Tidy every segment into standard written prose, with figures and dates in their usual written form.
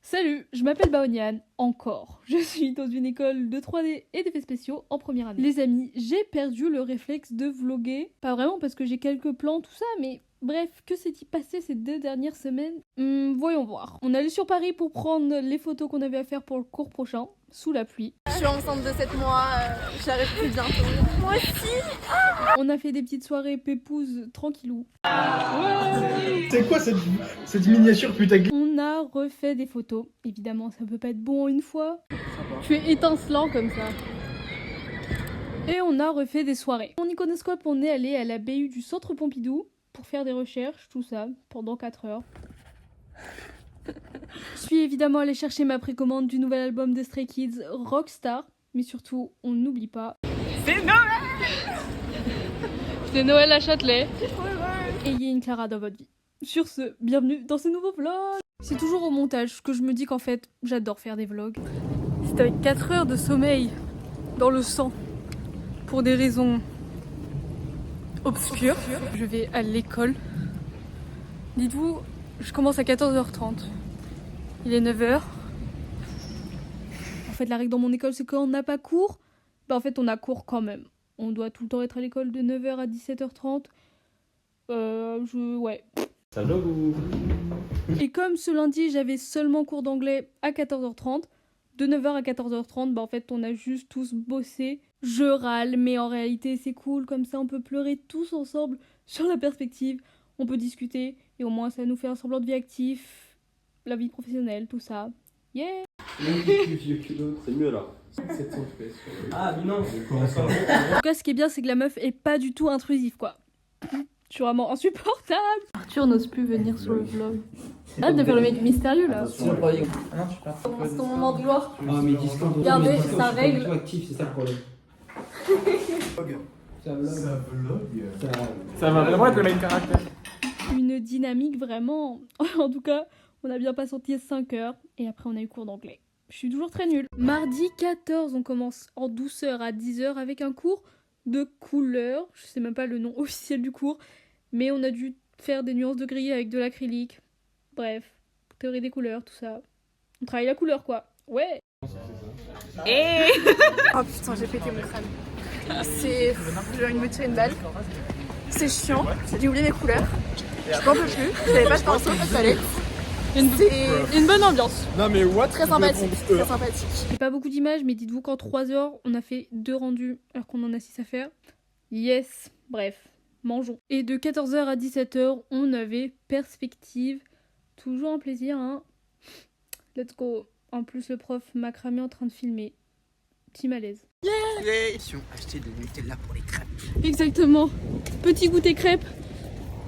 Salut, je m'appelle Baonian, encore. Je suis dans une école de 3D et d'effets spéciaux en première année. Les amis, j'ai perdu le réflexe de vlogger. Pas vraiment parce que j'ai quelques plans, tout ça, mais bref, que s'est-il passé ces 2 dernières semaines Voyons voir. On allait sur Paris pour prendre les photos qu'on avait à faire pour le cours prochain, sous la pluie. Je suis enceinte de 7 mois, j'arrive plus bientôt. Moi aussi. On a fait des petites soirées pépouses tranquillou. C'est quoi cette miniature putaclic? On a refait des photos. Évidemment, ça peut pas être bon une fois. Tu es étincelant comme ça. Et on a refait des soirées. En iconoscope, on est allé à la BU du Centre Pompidou pour faire des recherches, tout ça, pendant 4 heures. Je suis évidemment allée chercher ma précommande du nouvel album de Stray Kids, Rockstar. Mais surtout, on n'oublie pas... C'est Noël. C'est Noël à Châtelet. Ayez une Clara dans votre vie. Sur ce, bienvenue dans ce nouveau vlog. C'est toujours au montage que je me dis qu'en fait, j'adore faire des vlogs. C'est avec 4 heures de sommeil dans le sang. Pour des raisons obscures. Je vais à l'école. Dites-vous, je commence à 14h30. Il est 9h. En fait, la règle dans mon école, c'est quand on n'a pas cours, bah en fait, on a cours quand même. On doit tout le temps être à l'école de 9h à 17h30. Ouais. Ça vlog ou... Et comme ce lundi, j'avais seulement cours d'anglais à 14h30, de 9h à 14h30, bah en fait, on a juste tous bossé. Je râle, mais en réalité, c'est cool, comme ça, on peut pleurer tous ensemble sur la perspective. On peut discuter, et au moins, ça nous fait un semblant de vie actif, la vie professionnelle, tout ça. Yeah! C'est mieux là. Ah, mais non. En tout cas, ce qui est bien, c'est que la meuf est pas du tout intrusive, quoi. Je suis vraiment insupportable. Arthur n'ose plus venir sur le vlog. Arrête de faire le mec mystérieux là. C'est le problème. Ah non, tu pars. C'est ton moment de gloire. Ah, mais Discord. Regardez, ça règle. Actif, c'est ça le problème. Ça vlog. Ça va vraiment être le même caractère. Une dynamique vraiment. En tout cas, on a bien patienté 5 heures et après on a eu cours d'anglais. Je suis toujours très nulle. Mardi 14, on commence en douceur à 10h avec un cours de couleur. Je sais même pas le nom officiel du cours, mais on a dû faire des nuances de gris avec de l'acrylique. Bref, théorie des couleurs, tout ça. On travaille la couleur quoi. Ouais. Et oh putain, j'ai pété mon crâne. C'est... J'ai envie de me tirer une balle. C'est chiant, j'ai oublié mes couleurs. Je n'en peux plus, j'avais pas de pinceau, pas de palette. Une bonne ambiance. Non mais what? Très sympathique, très sympathique. J'ai pas beaucoup d'images, mais dites-vous qu'en 3 heures, on a fait 2 rendus alors qu'on en a 6 à faire. Yes, bref, mangeons. Et de 14h à 17h, on avait perspective. Toujours un plaisir, hein. Let's go. En plus, le prof m'a cramé en train de filmer. Petit malaise. Acheter de Nutella pour les crêpes. Exactement. Petit goûter crêpe,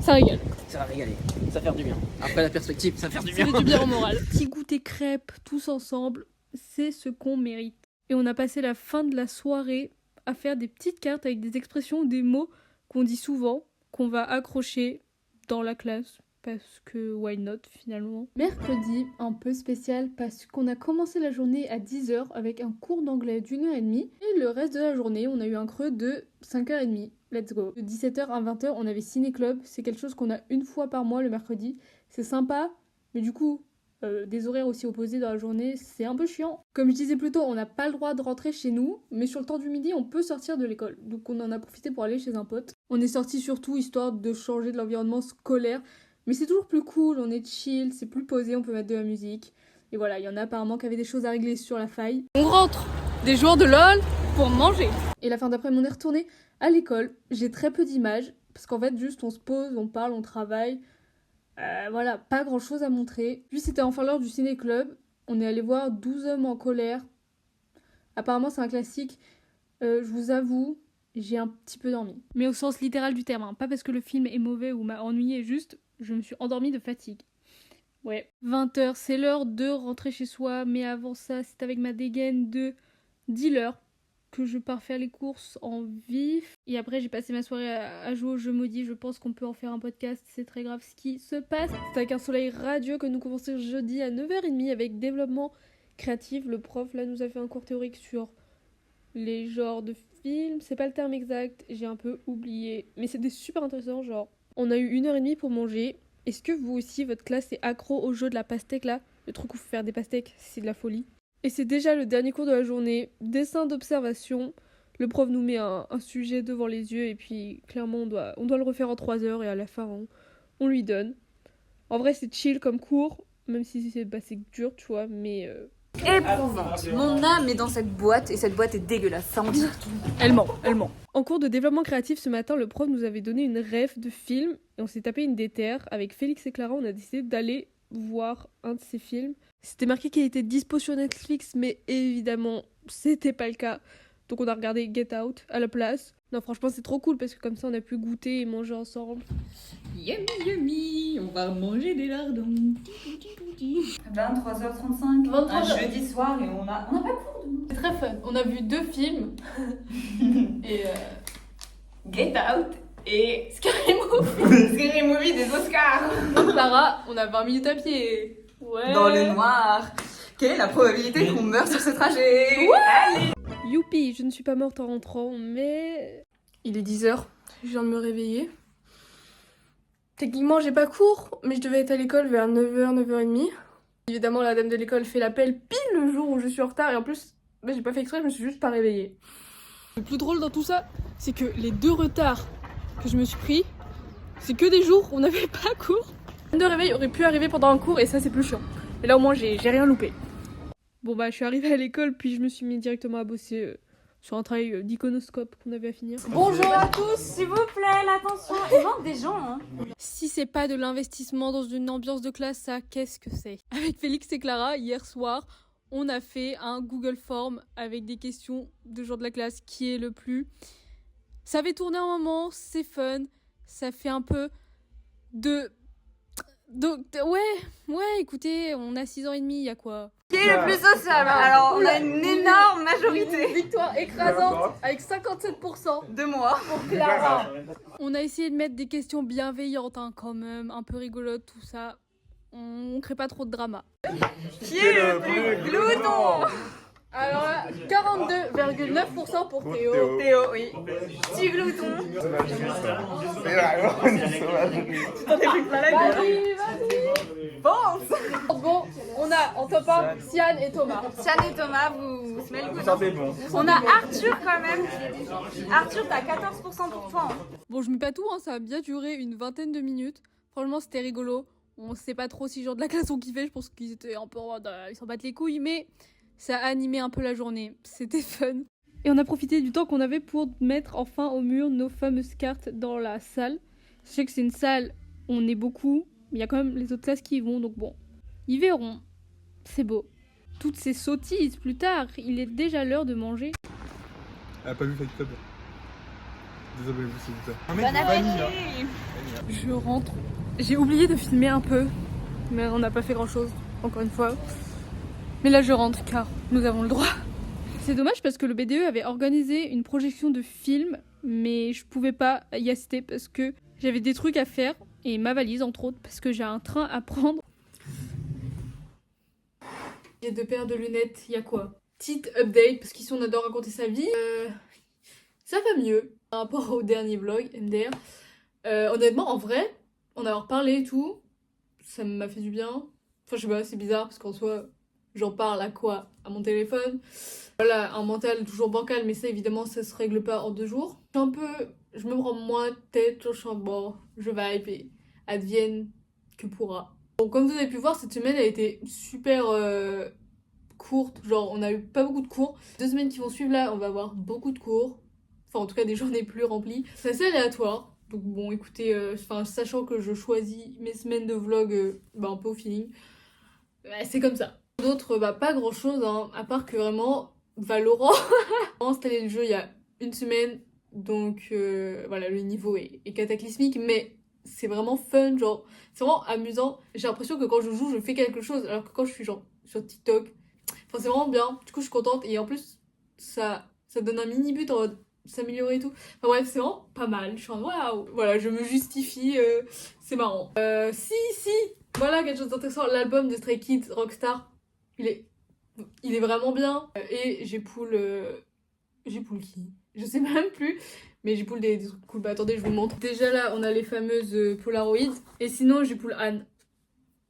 ça régale. Ça va régaler. Ça va faire du bien. Après la perspective, ça va faire du Ça bien. fait du bien au moral. Petit goûter crêpe, tous ensemble, c'est ce qu'on mérite. Et on a passé la fin de la soirée à faire des petites cartes avec des expressions, des mots qu'on dit souvent, qu'on va accrocher dans la classe. Parce que why not finalement. Mercredi, un peu spécial parce qu'on a commencé la journée à 10h avec un cours d'anglais d'1h30. Et le reste de la journée, on a eu un creux de 5h30. Let's go. De 17h à 20h, on avait ciné-club. C'est quelque chose qu'on a une fois par mois le mercredi. C'est sympa, mais du coup, des horaires aussi opposés dans la journée, c'est un peu chiant. Comme je disais plus tôt, on n'a pas le droit de rentrer chez nous, mais sur le temps du midi, on peut sortir de l'école. Donc on en a profité pour aller chez un pote. On est sorti surtout histoire de changer de l'environnement scolaire. Mais c'est toujours plus cool, on est chill, c'est plus posé, on peut mettre de la musique. Et voilà, il y en a apparemment qui avaient des choses à régler sur la faille. On rentre des joueurs de LOL pour manger. Et la fin d'après-midi, on est retourné à l'école. J'ai très peu d'images, parce qu'en fait, juste on se pose, on parle, on travaille. Voilà, pas grand-chose à montrer. Puis c'était enfin l'heure du ciné-club. On est allé voir 12 hommes en colère. Apparemment, c'est un classique. Je vous avoue, j'ai un petit peu dormi. Mais au sens littéral du terme, hein. Pas parce que le film est mauvais ou m'a ennuyé, juste... Je me suis endormie de fatigue. Ouais. 20h, c'est l'heure de rentrer chez soi. Mais avant ça, c'est avec ma dégaine de dealer que je pars faire les courses en vif. Et après, j'ai passé ma soirée à jouer au jeu maudit. Je pense qu'on peut en faire un podcast. C'est très grave ce qui se passe. C'est avec un soleil radieux que nous commençons jeudi à 9h30 avec développement créatif. Le prof, là, nous a fait un cours théorique sur les genres de films. C'est pas le terme exact. J'ai un peu oublié. Mais c'était super intéressant, genre... On a eu 1h30 pour manger. Est-ce que vous aussi, votre classe est accro au jeu de la pastèque là? le truc où il faut faire des pastèques, c'est de la folie. Et c'est déjà le dernier cours de la journée, dessin d'observation. Le prof nous met un sujet devant les yeux et puis clairement on doit le refaire en 3 heures et à la fin on lui donne. En vrai c'est chill comme cours, même si c'est dur tu vois, mais... Éprouvante. Mon âme est dans cette boîte et cette boîte est dégueulasse, ça en dit tout. Elle ment. En cours de développement créatif ce matin, le prof nous avait donné une ref de film et on s'est tapé une déterre. Avec Félix et Clara, on a décidé d'aller voir un de ces films. C'était marqué qu'il était dispo sur Netflix, mais évidemment, c'était pas le cas. Donc on a regardé Get Out à la place. Non, franchement, c'est trop cool parce que comme ça, on a pu goûter et manger ensemble. Yummy, yummy, on va manger des lardons. 23h35, 23 un heures. jeudi soir et on n'a pas cours demain. C'est très fun. On a vu 2 films. Et Get Out et Scary Movie. Scary Movie des Oscars. Clara, on a 20 minutes à pied. Ouais. Dans le noir. Quelle est la probabilité qu'on meure sur ce trajet? Allez. Youpi, je ne suis pas morte en rentrant, mais... Il est 10h, je viens de me réveiller. Techniquement, j'ai pas cours, mais je devais être à l'école vers 9h, 9h30. Évidemment, la dame de l'école fait l'appel pile le jour où je suis en retard et en plus, j'ai pas fait exprès, je me suis juste pas réveillée. Le plus drôle dans tout ça, c'est que les 2 retards que je me suis pris, c'est que des jours où on n'avait pas cours. Le réveil aurait pu arriver pendant un cours et ça, c'est plus chiant. Mais là, au moins, j'ai rien loupé. Bon bah je suis arrivée à l'école puis je me suis mis directement à bosser sur un travail d'iconoscope qu'on avait à finir. Bonjour à tous, s'il vous plaît, l'attention. Il manque des gens, hein. Si c'est pas de l'investissement dans une ambiance de classe, ça qu'est-ce que c'est? Avec Félix et Clara, hier soir, on a fait un Google Form avec des questions de jour de la classe qui est le plus. Ça avait tourné un moment, c'est fun, ça fait un peu de... Ouais, écoutez, on a 6 ans et demi, y a quoi? Qui est le plus social? Alors, on a une énorme majorité Victoire écrasante avec 57% de moi. pour Clara. On a essayé de mettre des questions bienveillantes hein, quand même, un peu rigolotes, tout ça. On crée pas trop de drama. Qui est le plus glouton? Alors là, 42,9% pour Théo. Théo, oui. Petit glouton. Pense. Bon, on a en top 1 Sian et Thomas. Sian et Thomas, vous smell good. Sentez bon. On a Arthur quand même. Arthur, t'as 14% pour toi. Bon, je mets pas tout, hein, ça a bien duré une vingtaine de minutes. Franchement, c'était rigolo. On sait pas trop si les gens de la classe ont kiffé, je pense qu'ils étaient un peu en mode, ils s'en battent les couilles, mais ça a animé un peu la journée. C'était fun. Et on a profité du temps qu'on avait pour mettre enfin au mur nos fameuses cartes dans la salle. Je sais que c'est une salle où on est beaucoup, mais il y a quand même les autres classes qui y vont, donc bon, ils verront. C'est beau. Toutes ces sottises, plus tard, il est déjà l'heure de manger. Elle a pas vu Fight Club. Désabonnez-vous s'il vous plaît. Un mec Bon de famille, appétit. Je rentre. J'ai oublié de filmer un peu, mais on n'a pas fait grand chose, encore une fois. Mais là je rentre car nous avons le droit. C'est dommage parce que le BDE avait organisé une projection de film, mais je pouvais pas y assister parce que j'avais des trucs à faire, et ma valise entre autres, parce que j'ai un train à prendre. J'ai 2 paires de lunettes, il y a quoi? Petite update, parce qu'ici on adore raconter sa vie. Ça va mieux par rapport au dernier vlog, MDR. Honnêtement, en vrai, en avoir parlé et tout, ça m'a fait du bien. Enfin, je sais pas, c'est bizarre parce qu'en soi, j'en parle à quoi? À mon téléphone. Voilà, un mental toujours bancal, mais ça évidemment, ça se règle pas en 2 jours. Je me prends moins tête, je suis en bon, je vibe et advienne que pourra. Bon, comme vous avez pu voir, cette semaine a été super courte, genre on a eu pas beaucoup de cours. 2 semaines qui vont suivre là, on va avoir beaucoup de cours. Enfin, en tout cas, des journées plus remplies. C'est assez aléatoire. Donc bon, écoutez, sachant que je choisis mes semaines de vlog un peu au feeling, c'est comme ça. D'autres, pas grand chose, hein, à part que vraiment, Valorant, j'ai installé le jeu il y a 1 semaine, donc voilà, le niveau est cataclysmique, mais c'est vraiment fun, genre, c'est vraiment amusant. J'ai l'impression que quand je joue, je fais quelque chose, alors que quand je suis genre sur TikTok, enfin c'est vraiment bien, du coup je suis contente, et en plus, ça donne un mini but en mode s'améliorer et tout. Enfin bref, c'est vraiment pas mal. Je suis en waouh. Voilà, je me justifie, c'est marrant. Si, voilà quelque chose d'intéressant. L'album de Stray Kids, Rockstar, il est vraiment bien. Et j'ai pull qui? Je sais même plus. Mais j'ai pull des trucs cool. Bah attendez, je vous montre. Déjà là, on a les fameuses Polaroids. Et sinon, j'ai pull Anne.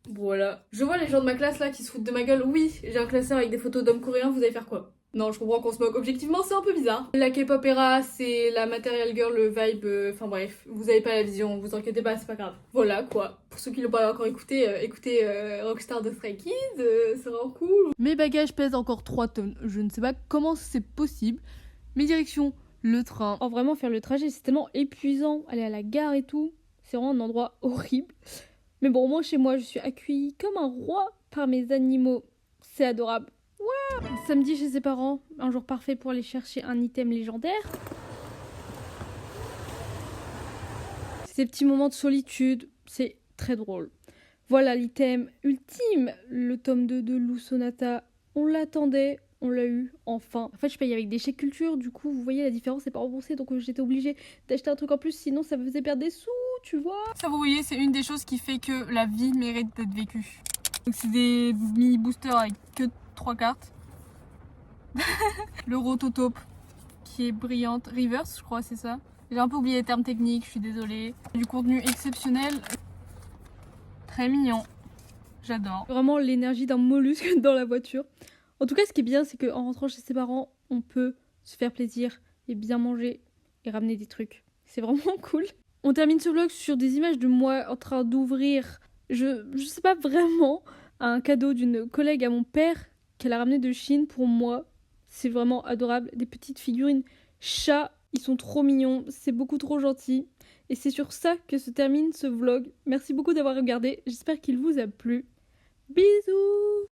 Voilà. Je vois les gens de ma classe là qui se foutent de ma gueule. Oui, j'ai un classeur avec des photos d'hommes coréens, vous allez faire quoi? Non, je comprends qu'on se moque. Objectivement, c'est un peu bizarre. La K-pop era, c'est la Material Girl, le vibe. Enfin bref, vous avez pas la vision, vous inquiétez pas, c'est pas grave. Voilà quoi. Pour ceux qui l'ont pas encore écouté, écoutez Rockstar de Stray Kids, c'est vraiment cool. Mes bagages pèsent encore 3 tonnes. Je ne sais pas comment c'est possible. Mes directions, le train. Oh, vraiment, faire le trajet, c'est tellement épuisant. Aller à la gare et tout, c'est vraiment un endroit horrible. Mais bon, moi, chez moi, je suis accueillie comme un roi par mes animaux. C'est adorable. Ouais. Samedi chez ses parents, un jour parfait pour aller chercher un item légendaire. Ces petits moments de solitude, c'est très drôle. Voilà l'item ultime, le tome 2 de Lou Sonata. On l'attendait, on l'a eu, enfin. En fait, je paye avec des chèques culture, du coup, vous voyez la différence, c'est pas remboursé, donc j'étais obligée d'acheter un truc en plus, sinon ça me faisait perdre des sous, tu vois. Ça, vous voyez, c'est une des choses qui fait que la vie mérite d'être vécue. Donc c'est des mini boosters avec que 3 cartes. Le rototope qui est brillante, reverse, je crois, c'est ça. J'ai un peu oublié les termes techniques, je suis désolée. Du contenu exceptionnel, très mignon. J'adore. Vraiment l'énergie d'un mollusque dans la voiture. En tout cas, ce qui est bien, c'est qu'en rentrant chez ses parents, on peut se faire plaisir et bien manger et ramener des trucs. C'est vraiment cool. On termine ce vlog sur des images de moi en train d'ouvrir, je sais pas vraiment, un cadeau d'une collègue à mon père qu'elle a ramené de Chine pour moi. C'est vraiment adorable. Des petites figurines chats, ils sont trop mignons, c'est beaucoup trop gentil. Et c'est sur ça que se termine ce vlog. Merci beaucoup d'avoir regardé, j'espère qu'il vous a plu. Bisous!